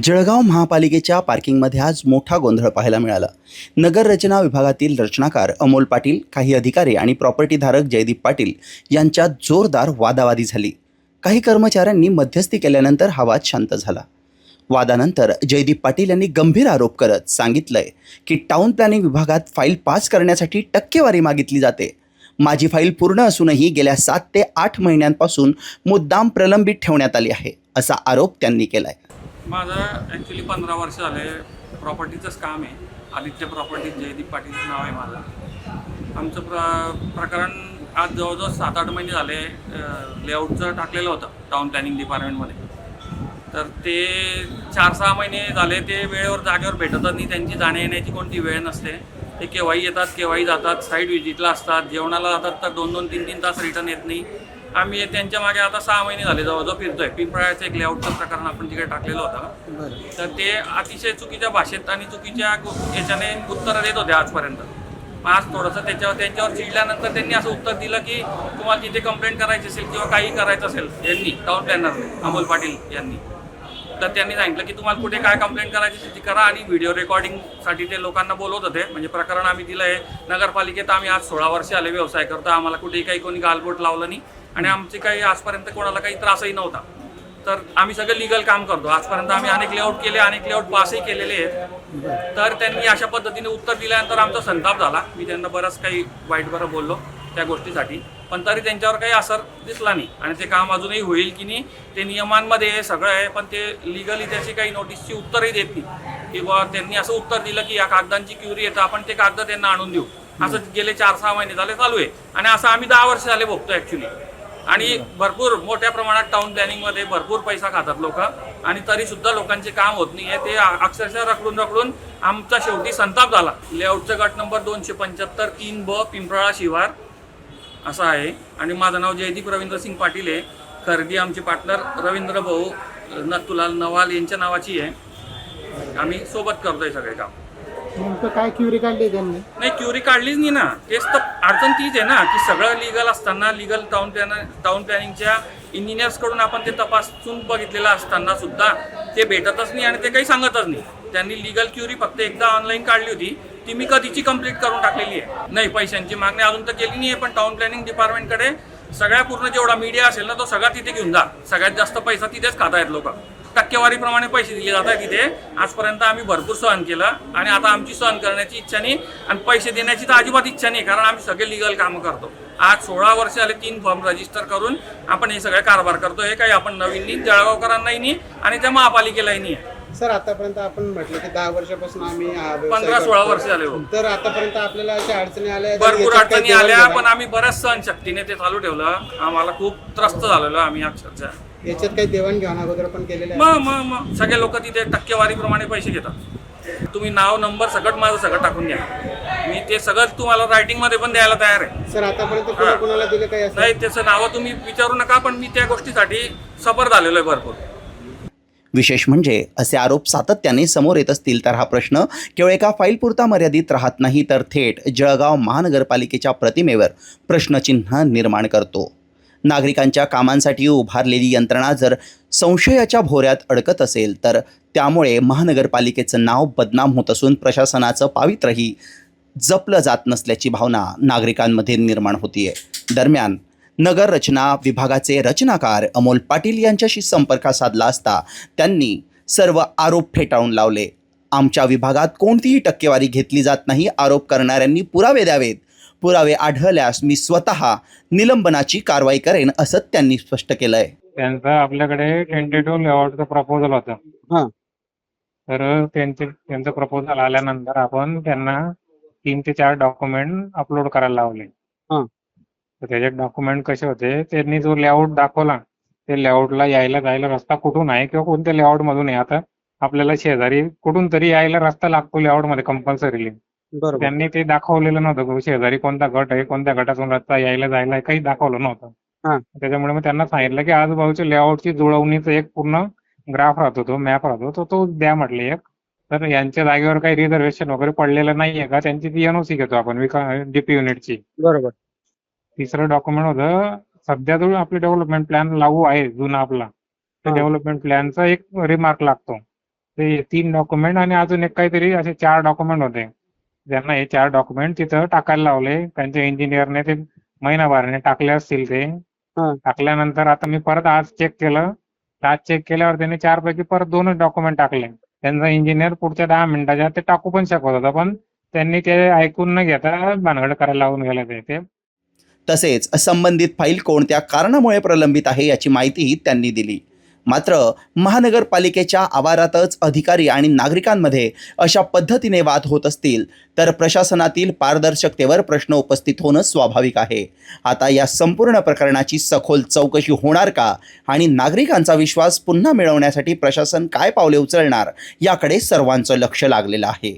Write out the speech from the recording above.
जळगाव महापालिकेच्या पार्किंगमध्ये आज मोठा गोंधळ पाहायला मिळाला. नगर रचना विभागातील रचनाकार अमोल पाटील, काही अधिकारी आणि प्रॉपर्टीधारक जयदीप पाटील यांच्यात जोरदार वादावादी झाली. काही कर्मचाऱ्यांनी मध्यस्थी केल्यानंतर हा वाद शांत झाला. वादानंतर जयदीप पाटील यांनी गंभीर आरोप करत सांगितलंय की टाउन प्लॅनिंग विभागात फाईल पास करण्यासाठी टक्केवारी मागितली जाते. माझी फाईल पूर्ण असूनही गेल्या 7 ते 8 महिन्यांपासून मुद्दाम प्रलंबित ठेवण्यात आली आहे, असा आरोप त्यांनी केलाय. माझं ॲक्च्युली 15 वर्ष झाले प्रॉपर्टीचंच काम आहे. आदित्य प्रॉपर्टीज जयदीप पाटील नाव आहे माझं. आमचं प्रकरण आज जवळजवळ 7-8 महिने झाले लेआउटचं टाकलेलं होतं टाउन प्लॅनिंग डिपार्टमेंटमध्ये. तर ते 4-6 महिने झाले ते वेळेवर जागेवर भेटतच नाही. त्यांची जाण्या येण्याची कोणती वेळ नसते. ते केव्हाही येतात केव्हाही जातात. साईट व्हिजिटला असतात, जेवणाला जातात तर 2-2, 3-3 तास रिटर्न येत नाही. आम्ही त्यांच्या मागे आता 6 महिने झाले जवळजवळ फिरतोय. पिंपळाचं एक लेआउटचं प्रकरण आपण तिकडे टाकलेलं होतं. तर ते अतिशय चुकीच्या भाषेत आणि चुकीच्या याच्याने उत्तरं देत होते आजपर्यंत. आज थोडंसं त्यांच्यावर चिडल्यानंतर त्यांनी असं उत्तर दिलं की तुम्हाला तिथे कंप्लेंट करायची असेल किंवा काही करायचं असेल यांनी टाउन प्लॅनरने अमोल पाटील यांनी, तर त्यांनी सांगितलं की तुम्हाला कुठे काय कंप्लेंट करायची असेल ती करा. आणि व्हिडिओ रेकॉर्डिंगसाठी ते लोकांना बोलवत होते. म्हणजे प्रकरण आम्ही दिलं आहे नगरपालिकेत. आम्ही आज 16 वर्ष आले व्यवसाय करतो. आम्हाला कुठेही काही कोणी गालबोट लावलं नाही आणि आमची काही आजपर्यंत कोणाला काही त्रासही नव्हता. तर आम्ही सगळं लिगल काम करतो. आजपर्यंत आम्ही अनेक लेआउट केले, अनेक लेआउट पासही केलेले आहेत. तर त्यांनी अशा पद्धतीने उत्तर दिल्यानंतर आमचा संताप झाला. मी त्यांना बरंच काही वाईट बरं बोललो त्या गोष्टीसाठी, पण तरी त्यांच्यावर काही असर दिसला नाही. आणि ते काम अजूनही होईल की नाही ते नियमांमध्ये सगळं आहे, पण ते लिगली त्याची काही नोटीसची उत्तरही देत नाही. किंवा त्यांनी असं उत्तर दिलं की या कागदांची क्युरी येतं, आपण ते कागद त्यांना आणून देऊ. असं गेले 4-6 महिने झाले चालू आहे. आणि असं आम्ही 10 वर्ष झाले बघतो ॲक्च्युली. आणि भरपूर मोठ्या प्रमाणात टाउन प्लॅनिंगमध्ये भरपूर पैसा खातात लोक, आणि तरीसुद्धा लोकांचे काम होत नाही आहे. ते अक्षरशः रखडून आमचा शेवटी संताप झाला. लेआउटचं गट नंबर 275 3B पिंपळा शिवार असं आहे. आणि माझं नाव जयदीप रवींद्रसिंग पाटील आहे. खरेदी आमचे पार्टनर रवींद्र भाऊ नथुलाल नवाल यांच्या नावाची आहे. आम्ही सोबत करतोय सगळे काम. नेमकं काय क्युरी काढली त्यांनी? नाही, क्युरी काढलीच नाही ना. तेच तर अडचण तीच आहे ना की सगळं लिगल असताना, लिगल टाउन प्लॅनिंगच्या इंजिनियर्सकडून आपण ते तपासून बघितलेलं असताना सुद्धा ते भेटतच नाही आणि ते काही सांगतच नाही. त्यांनी लिगल क्युरी फक्त एकदा ऑनलाईन काढली होती, ती मी कधीची कंप्लीट करून टाकलेली आहे. नाही, पैशांची मागणी अजून तर केली नाही आहे, पण टाउन प्लॅनिंग डिपार्टमेंटकडे सगळ्या पूर्ण जेवढा मीडिया असेल ना तो सगळा तिथे घेऊन जा. सगळ्यात जास्त पैसा तिथेच खात आहेत लोक. टक्केवारीप्रमाणे पैसे दिले जात आहेत तिथे. आजपर्यंत आम्ही भरपूर सहन केलं आणि आता आमची सहन करण्याची इच्छा नाही आणि पैसे देण्याची तर अजिबात इच्छा नाही, कारण आम्ही सगळे लिगल कामं करतो. आज 16 वर्ष झाले 3 फॉर्म रजिस्टर करून आपण हे सगळे कारभार करतो. हे काही आपण नवीन नाही, जळगावकरांनाही नाही आणि त्या महापालिकेलाही नाही आहे. सर, आतापर्यंत आपण म्हटलं की 10 वर्षापासून आम्ही 15-16 वर्ष झाले. तर आतापर्यंत आपल्याला अशा अडचणी आल्या, भरपूर अडचणी आल्या, पण आम्ही बऱ्याच सहनशक्तीने ते चालू ठेवलं. आम्हाला खूप त्रस्त झालेलो आम्ही अक्षरशः. याच्यात काही देवाणघेवाण अगोदर पण केलेले मग सगळे लोक तिथे टक्केवारीप्रमाणे पैसे घेतात. तुम्ही नाव नंबर सगळं माझं सगळं टाकून द्या, मी ते सगळं तुम्हाला रायटिंगमध्ये पण द्यायला तयार आहे. सर, आतापर्यंत कोणाला दिले काही असं? नाही, त्याचं नावं तुम्ही विचारू नका, पण मी त्या गोष्टीसाठी सफर झालेलो आहे भरपूर. विशेष म्हणजे असे आरोप सातत्याने समोर येत असतील तर हा प्रश्न केवळ एका फाईलपुरता मर्यादित राहत नाही, तर थेट जळगाव महानगरपालिकेच्या प्रतिमेवर प्रश्नचिन्ह निर्माण करतो. नागरिकांच्या कामांसाठी उभारलेली यंत्रणा जर संशयाच्या भोऱ्यात अडकत असेल तर त्यामुळे महानगरपालिकेचं नाव बदनाम होत असून प्रशासनाचं पावित्र्यही जपलं जात नसल्याची भावना नागरिकांमध्ये निर्माण होतीये. दरम्यान नगर रचना विभागाचे रचनाकार अमोल पाटील यांच्याशी संपर्क साधला असता त्यांनी सर्व आरोप फेटाळून लावले. आमच्या विभागात कोणतीही टक्केवारी घेतली जात नाही. आरोप करणाऱ्यांनी पुरावे द्यावेत. पुरावे आढळल्यास मी स्वतः निलंबनाची कारवाई करेन, असं त्यांनी स्पष्ट केलंय. त्यांचं आपल्याकडे टेंटेटिव्ह लेआउटचं प्रपोजल होतं. तर त्यांचं प्रपोजल आल्यानंतर आपण त्यांना 3 ते 4 डॉक्युमेंट अपलोड करायला लावले. तर त्याचे डॉक्युमेंट कसे होते, त्यांनी जो लेआउट दाखवला ते लेआउटला यायला जायला रस्ता कुठून आहे किंवा कोणत्या लेआउट मधून आहे. आता आपल्याला शेजारी कुठून तरी यायला रस्ता लागतो लेआउट मध्ये कंपल्सरीली. त्यांनी ते दाखवलेलं नव्हतं. शेजारी कोणता गट आहे, कोणत्या गटातून रस्ता यायला जायला काही दाखवलं नव्हतं. त्याच्यामुळे मग त्यांना सांगितलं की आजूबाजूच्या लेआउटची जुळवणीचं एक पूर्ण ग्राफ राहतो, तो मॅप राहतो, तो द्या म्हटले एक. तर यांच्या जागेवर काही रिझर्वेशन वगैरे पडलेलं नाहीये का, त्यांची ती एनओसी घेतो आपण डीपी युनिटची. बरोबर. तिसरं डॉक्युमेंट होतं, सध्या जो आपले डेव्हलपमेंट प्लॅन लागू आहे जुना आपला, त्या डेव्हलपमेंट प्लॅनचा एक रिमार्क लागतो. ते 3 डॉक्युमेंट आणि अजून एक काहीतरी असे 4 डॉक्युमेंट होते. ज्यांना हे 4 डॉक्युमेंट तिथं टाकायला लावले. त्यांच्या इंजिनियरने ते महिनाभराने टाकले असतील ते. टाकल्यानंतर आता मी परत आज चेक केलं. आज चेक केल्यावर त्यांनी 4 पैकी परत 2च डॉक्युमेंट टाकले. त्यांचा इंजिनियर पुढच्या 10 मिनिटाच्या ते टाकू पण शकत होता, पण त्यांनी ते ऐकून न घेता भानगड करायला लावून गेले ते. तसेच संबंधित फाईल कोणत्या कारणामुळे प्रलंबित आहे याची माहितीही त्यांनी दिली. मात्र महानगरपालिकेच्या आवारातच अधिकारी आणि नागरिकांमध्ये अशा पद्धतीने वाद होत असतील तर प्रशासनातील पारदर्शकतेवर प्रश्न उपस्थित होणं स्वाभाविक आहे. आता या संपूर्ण प्रकरणाची सखोल चौकशी होणार का आणि नागरिकांचा विश्वास पुन्हा मिळवण्यासाठी प्रशासन काय पावले उचलणार याकडे सर्वांचं लक्ष लागलेलं आहे.